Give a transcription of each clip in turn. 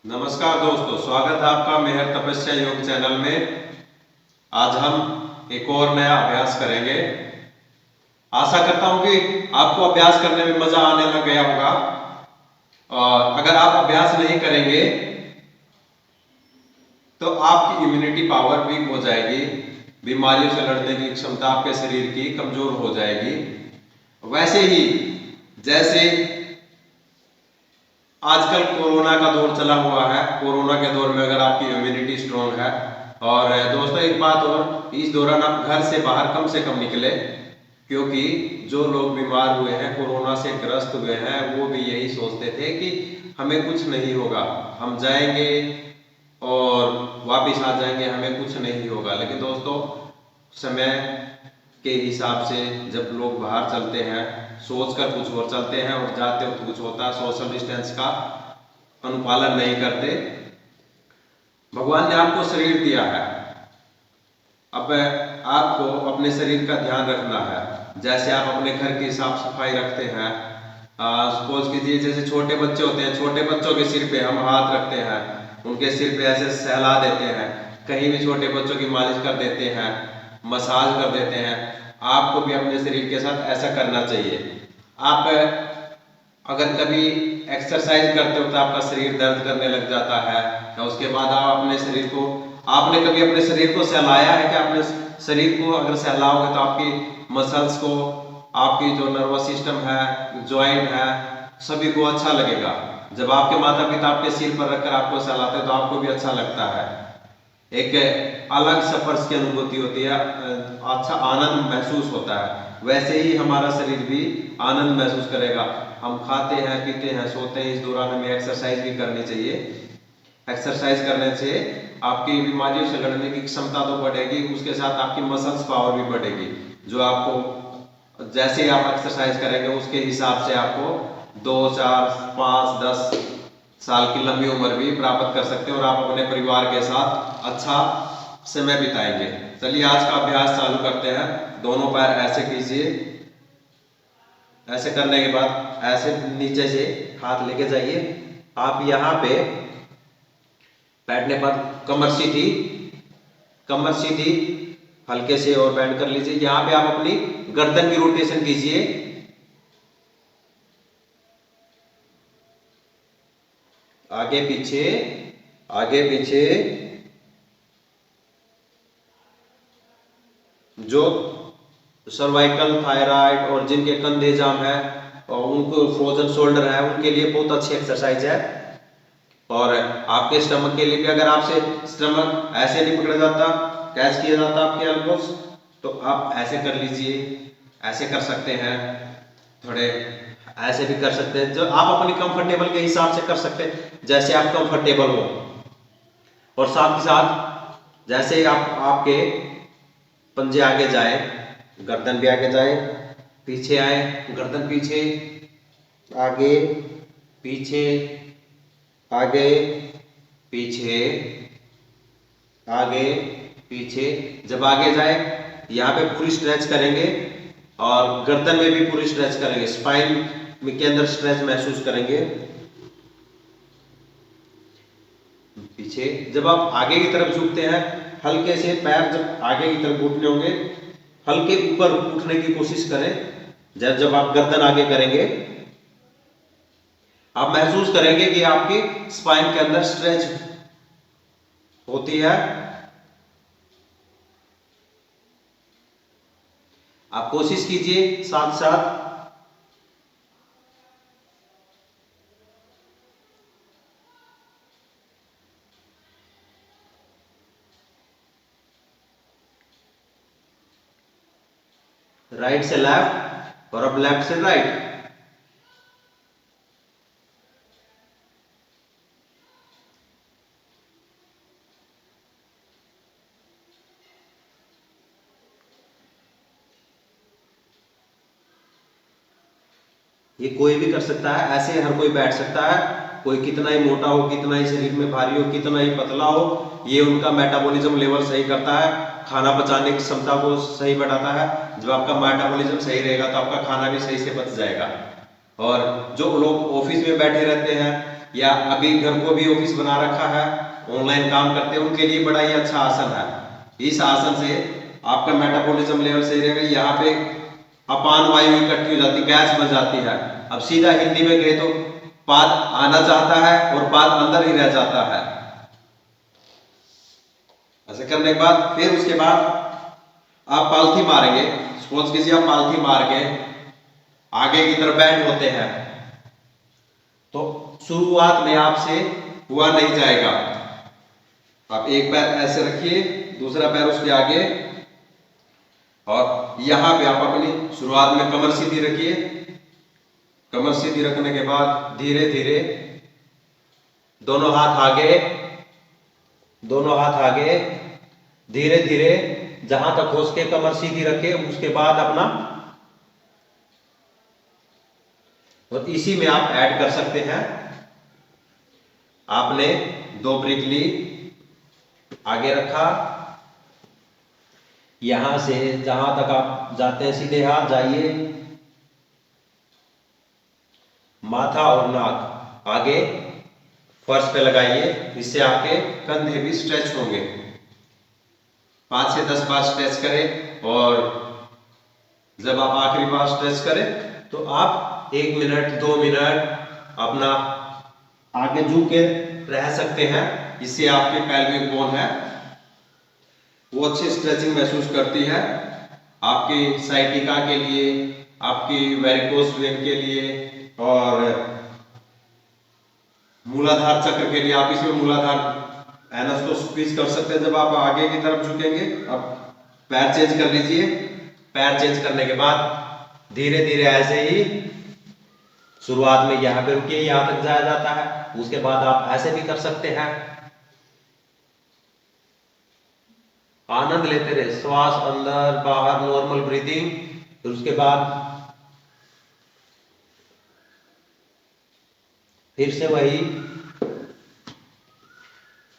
नमस्कार दोस्तों, स्वागत है आपका मेहर तपस्या योग चैनल में। आज हम एक और नया अभ्यास करेंगे। आशा करता हूं कि आपको अभ्यास करने में मजा आने लग गया होगा। और अगर आप अभ्यास नहीं करेंगे तो आपकी इम्यूनिटी पावर वीक हो जाएगी, बीमारियों से लड़ने की क्षमता आपके शरीर की कमजोर हो जाएगी। वैसे ही जैसे आजकल कोरोना का दौर चला हुआ है, कोरोना के दौर में अगर आपकी इम्यूनिटी स्ट्रांग है, और दोस्तों एक बात और, इस दौरान आप घर से बाहर कम से कम निकले, क्योंकि जो लोग बीमार हुए हैं, कोरोना से ग्रस्त हुए हैं, वो भी यही सोचते थे कि हमें कुछ नहीं होगा, हम जाएंगे और वापिस आ जाएंगे, हमें कुछ नहीं होगा। लेकिन दोस्तों समय के हिसाब से जब लोग बाहर चलते हैं, सोचकर कुछ और चलते हैं और जाते वक्त कुछ होता है, सोशल डिस्टेंस का अनुपालन नहीं करते। भगवान ने आपको शरीर दिया है, अब आपको अपने शरीर का ध्यान रखना है। जैसे आप अपने घर की साफ सफाई रखते हैं, सपोज कीजिए जैसे छोटे बच्चे होते हैं, छोटे बच्चों के सिर पे हम हाथ रखते हैं, उनके सिर पे ऐसे सहला देते हैं, कहीं भी छोटे बच्चों की मालिश कर देते हैं, मसाज कर देते हैं। आपको भी अपने शरीर के साथ ऐसा करना चाहिए। आप अगर कभी एक्सरसाइज करते हो तो आपका शरीर दर्द करने लग जाता है, या उसके बाद आप अपने शरीर को, आपने कभी अपने शरीर को सहलाया है कि अपने शरीर को अगर सहलाओगे तो आपकी मसल्स को, आपकी जो नर्वस सिस्टम है, ज्वाइंट है, सभी को अच्छा लगेगा। जब आपके माता पिता आपके सिर पर रखकर आपको सहलाते हैं तो आपको भी अच्छा लगता है, एक अलग स्पर्श की अनुभूति होती है, अच्छा आनंद महसूस होता है। वैसे ही हमारा शरीर भी आनंद महसूस करेगा। हम खाते हैं, पीते हैं, सोते हैं, इस दौरान हमें एक्सरसाइज भी करनी चाहिए। एक्सरसाइज करने से आपकी बीमारियों से लड़ने की क्षमता तो बढ़ेगी, उसके साथ आपकी मसल्स पावर भी बढ़ेगी। जो आपको जैसे ही आप एक्सरसाइज करेंगे उसके हिसाब से आपको 2, 4, 5, 10 साल की लंबी उम्र भी प्राप्त कर सकते हैं और आप अपने परिवार के साथ अच्छा समय बिताएंगे। चलिए आज का अभ्यास चालू करते हैं। दोनों पैर ऐसे कीजिए, ऐसे करने के बाद ऐसे नीचे से हाथ लेके जाइए। आप यहाँ पे बैठने पर कमर सीधी हल्के से और बैंड कर लीजिए। यहाँ पे आप अपनी गर्दन की रोटेशन कीजिए, आगे पीछे, आगे पीछे। जो सर्वाइकल, थायराइड और जिनके कंधे जाम है और उनको फ्रोजन शोल्डर है, उनके लिए बहुत अच्छी एक्सरसाइज है। और आपके स्टमक के लिए भी, अगर आपसे स्टमक ऐसे नहीं पकड़ा जाता, कैच किया जाता आपके एल्बोस, तो आप ऐसे कर लीजिए, ऐसे कर सकते हैं, थोड़े ऐसे भी कर सकते हैं, जो आप अपनी कंफर्टेबल के हिसाब से कर सकते हैं, जैसे आप कंफर्टेबल हो। और साथ ही साथ जैसे आप आपके पंजे आगे जाए, गर्दन भी आगे जाए, पीछे आए, गर्दन पीछे, आगे पीछे, आगे पीछे, आगे पीछे। जब आगे जाए यहाँ पे पूरी स्ट्रेच करेंगे और गर्दन में भी पूरी स्ट्रेच करेंगे, स्पाइन के अंदर स्ट्रेच महसूस करेंगे। पीछे जब आप आगे की तरफ झुकते हैं, हल्के से पैर जब आगे की तरफ घुटने होंगे, हल्के ऊपर उठने की कोशिश करें। जब आप गर्दन आगे करेंगे, आप महसूस करेंगे कि आपकी स्पाइन के अंदर स्ट्रेच होती है। आप कोशिश कीजिए साथ साथ राइट से लेफ्ट और अब लेफ्ट से राइट। ये कोई भी कर सकता है, ऐसे हर कोई बैठ सकता है। कोई कितना ही मोटा हो, कितना ही शरीर में भारी हो, कितना ही पतला हो, ये उनका मेटाबॉलिज्म लेवल सही करता है, खाना पचाने की क्षमता को सही बढ़ाता है। जब आपका मेटाबॉलिज्म सही रहेगा तो आपका खाना भी सही से पच जाएगा। और जो लोग ऑफिस में बैठे रहते हैं, या अभी घर को भी ऑफिस बना रखा है, ऑनलाइन काम करते हैं, उनके लिए बड़ा ही अच्छा आसन है। इस आसन से आपका मेटाबॉलिज्म लेवल सही रहेगा। यहाँ पे अपान वायु इकट्ठी हो जाती, गैस बन जाती है। अब सीधा हिंदी में कहे तो पाद आना चाहता है और पाद अंदर ही रह जाता है। ऐसे करने के बाद फिर उसके बाद आप पालथी मारेंगे। सपोज कीजिए आप पालथी मार के आगे की तरफ बैंड होते हैं, तो शुरुआत में आपसे हुआ नहीं जाएगा। आप एक पैर ऐसे रखिए, दूसरा पैर उसके आगे, और यहां पे आप अपनी शुरुआत में कमर सीधी रखिए। कमर सीधी रखने के बाद धीरे धीरे दोनों हाथ आगे, दोनों हाथ आगे, धीरे धीरे जहां तक हो सके कमर सीधी रखे। उसके बाद अपना, और इसी में आप ऐड कर सकते हैं। आपने 2 ब्रेक ली, आगे रखा, यहां से जहां तक आप जाते हैं सीधे हाथ जाइए, माथा और नाक आगे फर्श पे लगाइए। इससे आपके कंधे भी स्ट्रेच होंगे। 5 से 10 बार स्ट्रेच करें, और जब आप आखिरी बार स्ट्रेच करें तो आप 1 मिनट 2 मिनट अपना आगे झुक के रह सकते हैं। इससे आपकी पेल्विक बोन है वो अच्छी स्ट्रेचिंग महसूस करती है। आपकी साइटिका के लिए, आपकी वेरिकोस वेन के लिए और मूलाधार चक्र के लिए। आप इसमें मूलाधार एनस को स्क्वीज कर सकते हैं। जब आप आगे की तरफ झुकेंगे, अब पैर चेंज कर लीजिए। पैर चेंज करने के बाद धीरे धीरे ऐसे ही शुरुआत में यहां पे रुकिए, यहां तक जाया जाता है। उसके बाद आप ऐसे भी कर सकते हैं। आनंद लेते रहे, श्वास अंदर बाहर, नॉर्मल ब्रीदिंग। फिर उसके बाद फिर से वही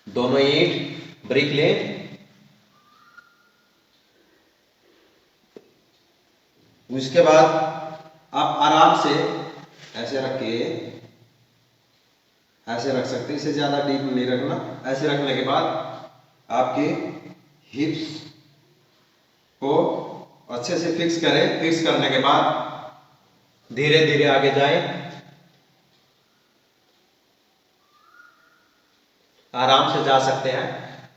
दोनों ईंट ब्रेक लें। उसके बाद आप आराम से ऐसे रख के, ऐसे रख सकते हैं, इसे ज्यादा डीप नहीं रखना। ऐसे रखने के बाद आपके हिप्स को अच्छे से फिक्स करें। फिक्स करने के बाद धीरे धीरे आगे जाएं, आराम से जा सकते हैं।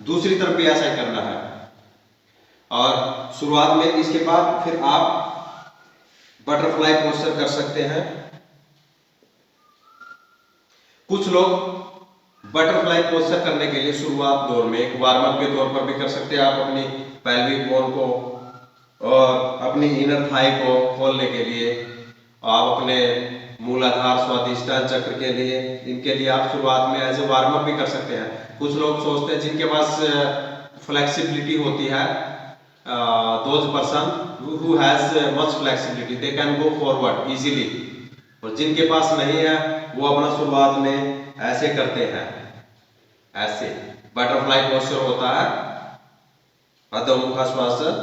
दूसरी तरफ भी ऐसा ही करना है। और शुरुआत में इसके बाद फिर आप बटरफ्लाई पोस्चर कर सकते हैं। कुछ लोग बटरफ्लाई पोस्चर करने के लिए शुरुआत दौर में एक वार्म अप के तौर पर भी कर सकते हैं। आप अपनी पेल्विक बोन को और अपनी इनर थाई को खोलने के लिए, आप अपने मूलाधार स्वादिष्टान चक्र के लिए, इनके लिए आप शुरुआत में ऐसे वार्म अप भी कर सकते हैं। कुछ लोग सोचते हैं जिनके पास फ्लेक्सिबिलिटी होती है, those person who has much flexibility they can go forward easily, और जिनके पास नहीं है वो अपना शुरुआत में ऐसे करते हैं। ऐसे बटरफ्लाई पोस्चर होता है, अधोमुखाश्वासन।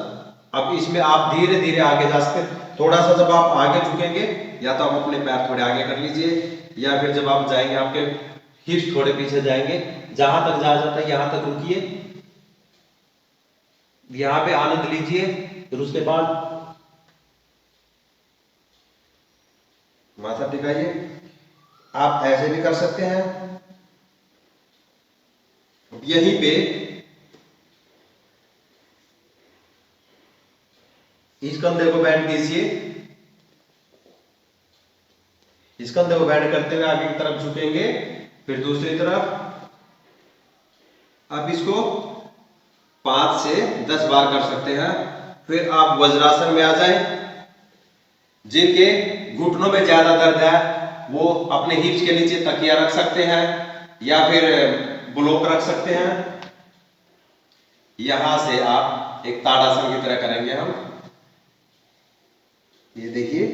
अब इसमें आप धीरे धीरे आगे जा सकते हैं। थोड़ा सा जब आप आगे झुकेंगे, या तो आप अपने पैर थोड़े आगे कर लीजिए, या फिर जब आप जाएंगे आपके हिप्स थोड़े पीछे जाएंगे। जहां तक जाया जाता है यहां तक रुकिए, यहां पे आनंद लीजिए। फिर उसके बाद माथा टिकाइए। आप ऐसे भी कर सकते हैं। यहीं पे इस कंधे को बैंड कीजिए। इस कंधे को बैंड करते हुए आगे की तरफ झुकेंगे, फिर दूसरी तरफ। आप इसको 5 से 10 बार कर सकते हैं। फिर आप वज्रासन में आ जाएं। जिनके घुटनों में ज्यादा दर्द है वो अपने हिप्स के नीचे तकिया रख सकते हैं, या फिर ब्लॉक रख सकते हैं। यहां से आप एक ताड़ासन की तरह करेंगे हम। ये देखिए,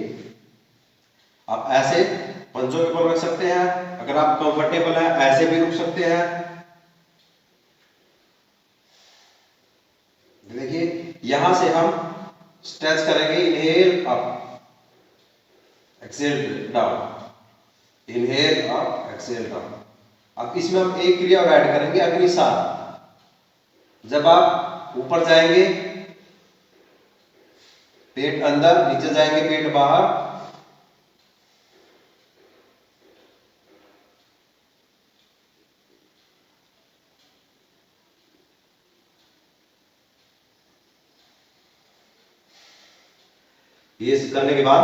आप ऐसे पंजों के ऊपर रख सकते हैं। अगर आप कंफर्टेबल है ऐसे भी रुक सकते हैं। देखिए, यहां से हम स्ट्रेच करेंगे। Inhale up, exhale down. Inhale up, exhale down. अब इसमें हम एक क्रिया और ऐड करेंगे, अग्निसार। जब आप ऊपर जाएंगे पेट अंदर, नीचे जाएंगे पेट बाहर। ये करने के बाद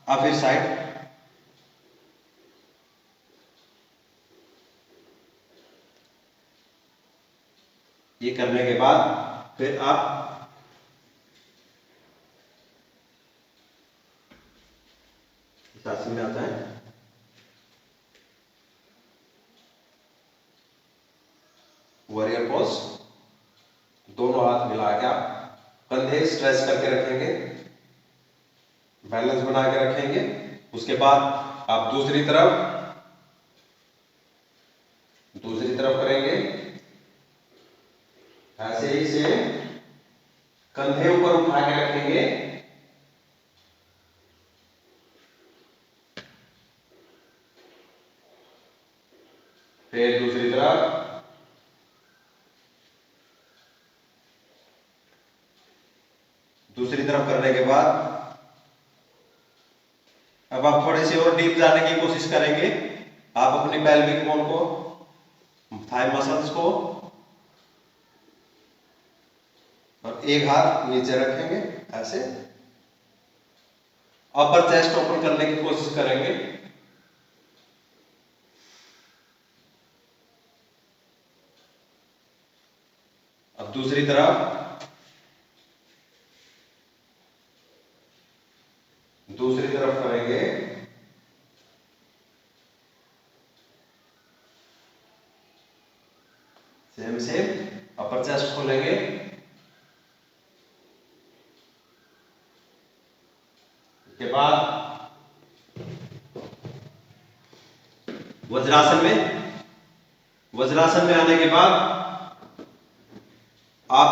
आप फिर साइड, ये करने के बाद फिर आप आसन में आता है, वॉरियर पोज। दोनों हाथ मिला के आप कंधे स्ट्रेच करके रखेंगे, बैलेंस बना के रखेंगे। उसके बाद आप दूसरी तरफ करेंगे, ऐसे ही से कंधे ऊपर उठा के रखेंगे, फिर दूसरी तरफ करने के बाद अब आप थोड़े से और डीप जाने की कोशिश करेंगे। आप अपनी पेल्विक बोन को, थाई मसल्स को, और एक हाथ नीचे रखेंगे ऐसे, अपर चेस्ट ओपन करने की कोशिश करेंगे। अब दूसरी तरफ करेंगे, सेम अपर चेस्ट खोलेंगे, के बाद वज्रासन में आने के बाद आप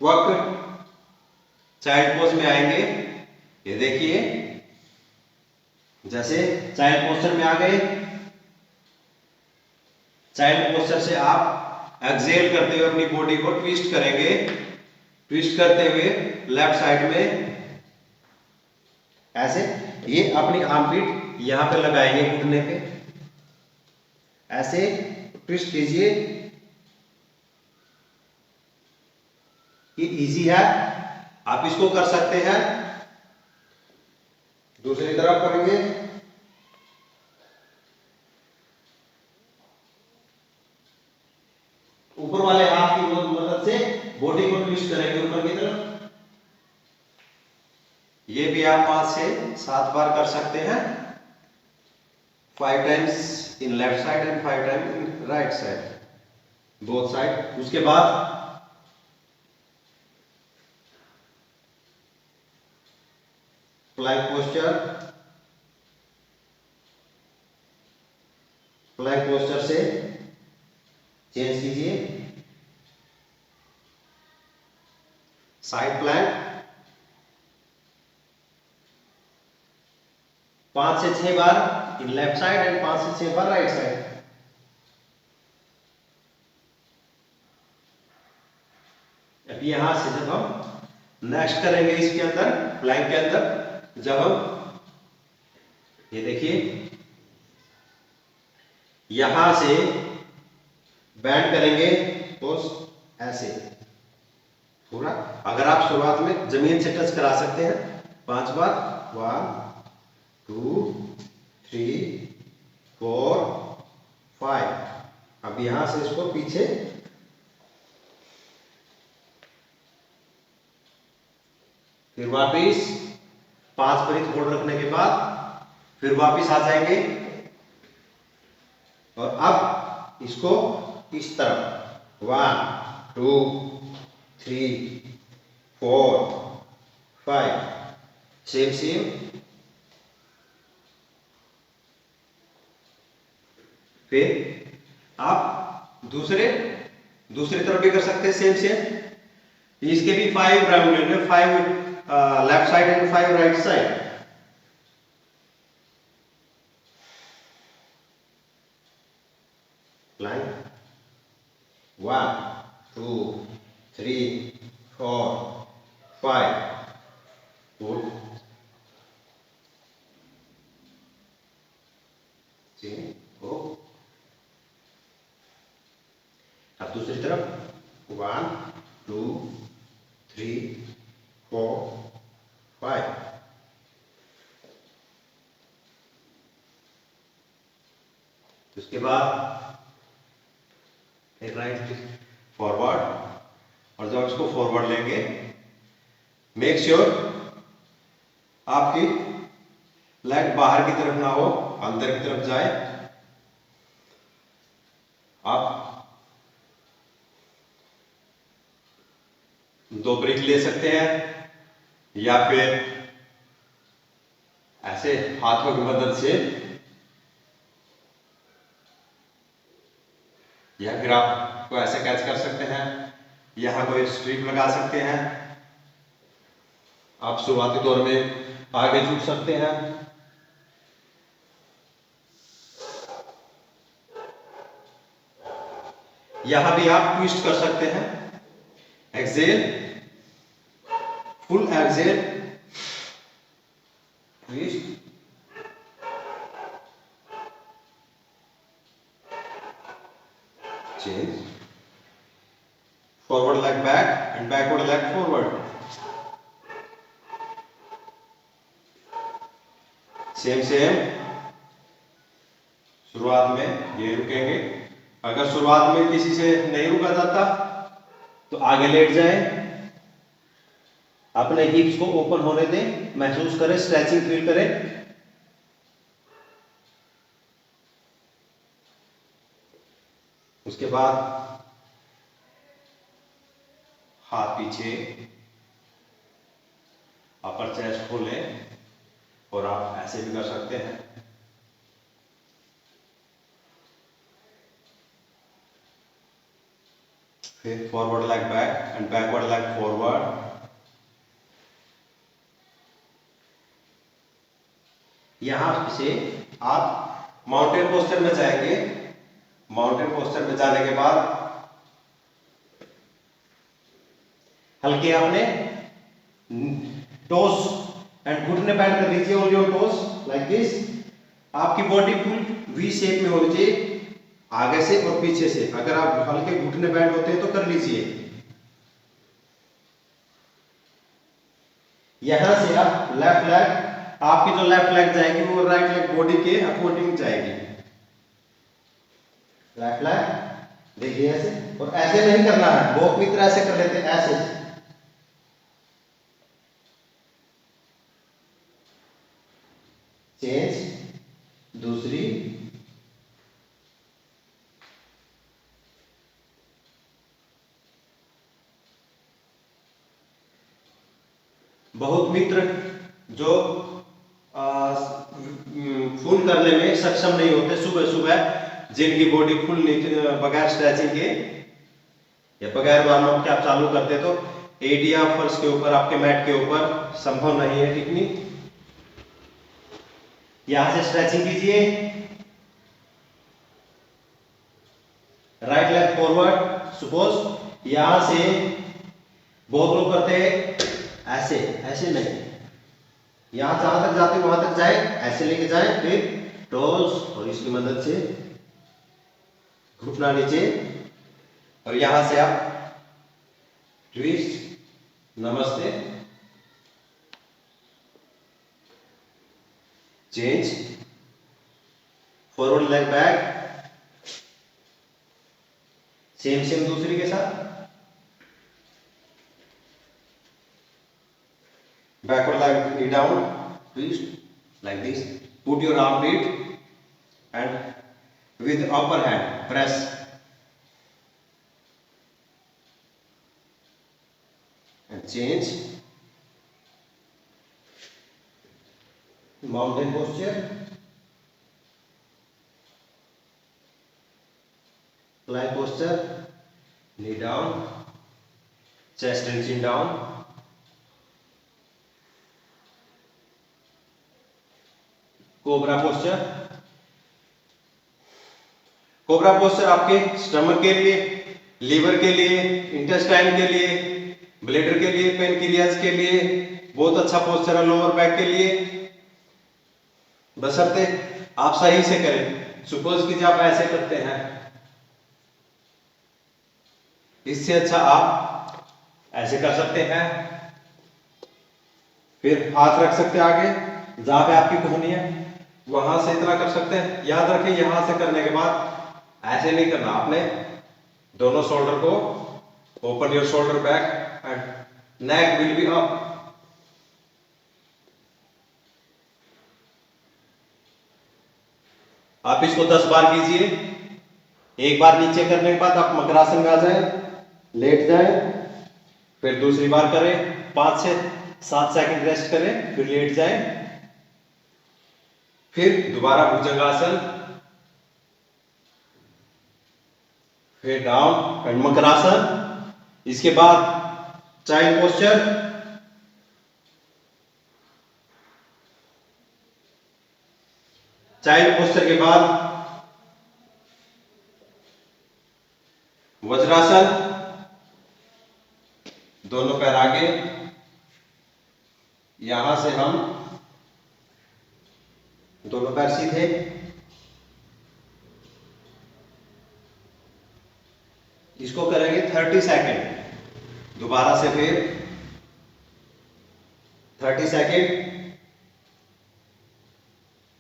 वक्र चाइल्ड पोज में आएंगे। ये देखिए, जैसे चाइल्ड पोस्चर में आ गए, चाइल्ड पोस्चर से आप एक्सहेल करते हुए अपनी बॉडी को ट्विस्ट करेंगे। ट्विस्ट करते हुए लेफ्ट साइड में ऐसे, ये अपनी आर्मपिट यहां पे लगाएंगे, घुटने पे ऐसे ट्विस्ट कीजिए। ये इजी है, आप इसको कर सकते हैं। दूसरी तरफ करेंगे, ऊपर वाले हाथ की मदद से बॉडी को ट्विस्ट करेंगे ऊपर की तरफ। ये भी आप 5 से 7 बार कर सकते हैं, 5 times in left side and 5 times in right side, both side. उसके बाद प्लैंक पोस्चर से चेंज कीजिए, साइड प्लैंक 5 से 6 बार इन लेफ्ट साइड एंड 5 से 6 बार राइट साइड। अब यहां से जब हम नेक्स्ट करेंगे इसके अंदर, प्लैंक के अंदर, जब हम ये देखिए यहां से बैंड करेंगे तो ऐसे पूरा। अगर आप शुरुआत में जमीन से टच करा सकते हैं 5 बार, 1 2 3 4 5। अब यहां से इसको पीछे, फिर वापिस 5 ब्रीथ होल्ड रखने के बाद फिर वापिस आ जाएंगे, और अब इसको इस तरफ 1 2 3 4 5 सेम। फिर आप दूसरी तरफ भी कर सकते हैं सेम। इसके भी 5 round, 5 left side and 5 right side. उसके बाद एक राइट फॉरवर्ड, और जब इसको फॉरवर्ड लेंगे मेक श्योर आपकी लेग बाहर की तरफ ना हो, अंदर की तरफ जाए। आप 2 ब्रेक ले सकते हैं या फिर ऐसे हाथों की मदद से, या फिर आप को ऐसे कैच कर सकते हैं, यहां कोई स्ट्रिप लगा सकते हैं। आप शुरुआती दौर में आगे झुक सकते हैं। यहां भी आप ट्विस्ट कर सकते हैं, excel, full excel, twist, change, forward leg back and backward leg forward. Same शुरुआत में ये रुकेंगे। अगर शुरुआत में किसी से नहीं रुका जाता तो आगे लेट जाए, अपने हिप्स को ओपन होने दें, महसूस करें, स्ट्रेचिंग फील करें। उसके बाद हाथ पीछे, अपर चेस्ट खोलें, और आप ऐसे भी कर सकते हैं। फिर forward leg back and backward leg forward. यहां से आप माउंटेन पोस्चर में जाएंगे। माउंटेन पोस्चर में जाने के बाद हल्के अपने टोस एंड घुटने बैंड कर लीजिए, on your toes like this. आपकी बॉडी फुल वी शेप में होनी चाहिए, आगे से और पीछे से। अगर आप हल्के घुटने बैंड होते हैं तो कर लीजिए। यहां से आप लेफ्ट लेग, आपकी जो लेफ्ट लेग जाएगी वो राइट लेग बॉडी के अकॉर्डिंग जाएगी। लेफ्ट लेग देखिए ऐसे, और ऐसे नहीं करना है, वॉक की तरह ऐसे कर लेते हैं, ऐसे। चेंज, दूसरी, बहुत मित्र जो फुल करने में सक्षम नहीं होते, सुबह सुबह जिनकी बॉडी फुल बगैर स्ट्रेचिंग के या बगैर वार्म अप के आप चालू करते तो एडिया फर्श के ऊपर, आपके मैट के ऊपर संभव नहीं है टेक्निक। यहां से स्ट्रेचिंग कीजिए, राइट लेग फॉरवर्ड। सपोज यहां से बहुत लोग करते हैं ऐसे, ऐसे नहीं, यहां जहां तक जाते वहां तक जाए, ऐसे लेके जाए, फिर टोस और इसकी मदद से घुटना नीचे, और यहां से आप ट्विस्ट, नमस्ते, change, forward leg back, same दूसरी के साथ, backward leg knee down, twist like this. Put your armpit and with upper hand press. And change. Mountain posture. Plank posture. Knee down. Chest and chin down. Cobra posture. Cobra posture आपके stomach के लिए, liver के लिए, intestine के लिए, bladder के लिए, pancreas के लिए बहुत अच्छा पोस्चर है, लोअर बैक के लिए, बशर्ते आप सही से करें। सपोज कीजिए आप ऐसे करते हैं, इससे अच्छा आप ऐसे कर सकते हैं। फिर हाथ रख सकते हैं आगे जहां पे आपकी कोहनी है, वहां से इतना कर सकते हैं। याद रखें यहां से करने के बाद ऐसे नहीं करना, आपने दोनों शोल्डर को open your shoulder back and NEC will be up. आप इसको 10 बार कीजिए। एक बार नीचे करने के बाद आप मकरासन में आ जाए, लेट जाए, फिर दूसरी बार करें, 5 से 7 सेकंड रेस्ट करें, फिर लेट जाए, फिर दोबारा भुजंगासन, फिर डाउन एंड मकरासन। इसके बाद चाइल्ड पोस्चर, चाइल्ड पोस्चर के बाद वज्रासन, दोनों पैर आगे, यहां से हम दोनों पैर सीधे, इसको करेंगे 30 सेकंड। दोबारा से फिर 30 सेकंड,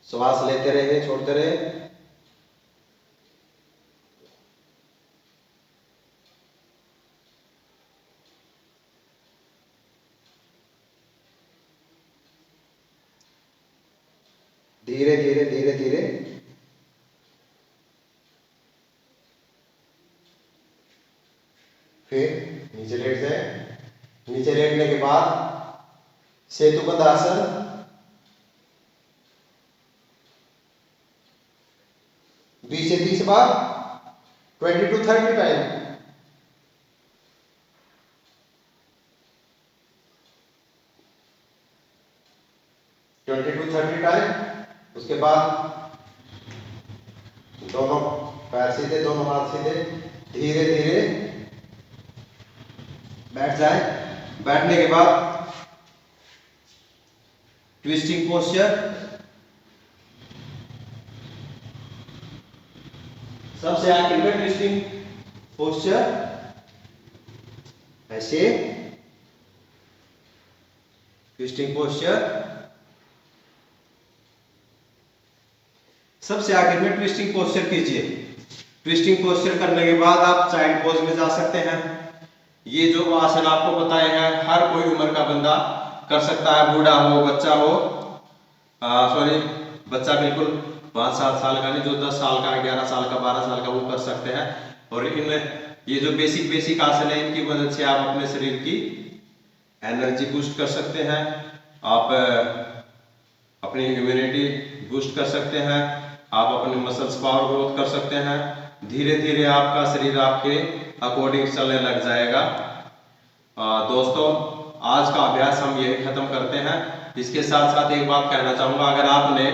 श्वास लेते रहे, छोड़ते रहे। धीरे धीरे धीरे धीरे फिर नीचे लेट जाए। नीचे लेटने के बाद सेतुबंध आसन, 20 से 30 बार, 20 to 30 टाइम। उसके बाद दोनों पैर सीधे, दोनों हाथ सीधे, धीरे धीरे बैठ जाए। बैठने के बाद ट्विस्टिंग पोस्चर, सबसे आखिर में ट्विस्टिंग पोस्चर, ऐसे ट्विस्टिंग पोस्चर, सबसे आखिर में ट्विस्टिंग पोस्चर कीजिए। ट्विस्टिंग पोस्चर करने के बाद आप चाइल्ड पोज में जा सकते हैं। ये जो आसन आपको बताए हैं हर कोई उम्र का बंदा कर सकता है, बूढ़ा हो, बच्चा हो, सॉरी बच्चा बिल्कुल 5-7 साल का नहीं, जो 10 साल का, 11 साल का, 12 साल का वो कर सकते हैं। और इन ये जो बेसिक आसन है इनकी मदद से आप अपने शरीर की एनर्जी बूस्ट कर सकते हैं, आप अपनी इम्यूनिटी बूस्ट कर सकते हैं, आप अपने मसल्स पावर ग्रोथ कर सकते हैं। धीरे धीरे आपका शरीर आपके अकॉर्डिंग चलने लग जाएगा। दोस्तों आज का अभ्यास हम यही खत्म करते हैं। इसके साथ साथ एक बात कहना चाहूँगा, अगर आपने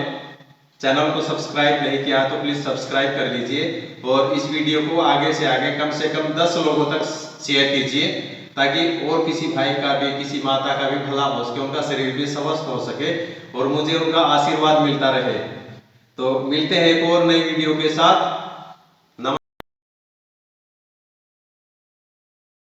चैनल को सब्सक्राइब नहीं किया तो प्लीज़ सब्सक्राइब कर लीजिए और इस वीडियो को आगे से आगे कम से कम 10 लोगों तक शेयर कीजिए, ताकि और किसी भाई का भी, किसी माता का भी भला हो सके, उनका शरीर भी स्वस्थ हो सके और मुझे उनका आशीर्वाद मिलता रहे। तो मिलते हैं एक और नई वीडियो के साथ।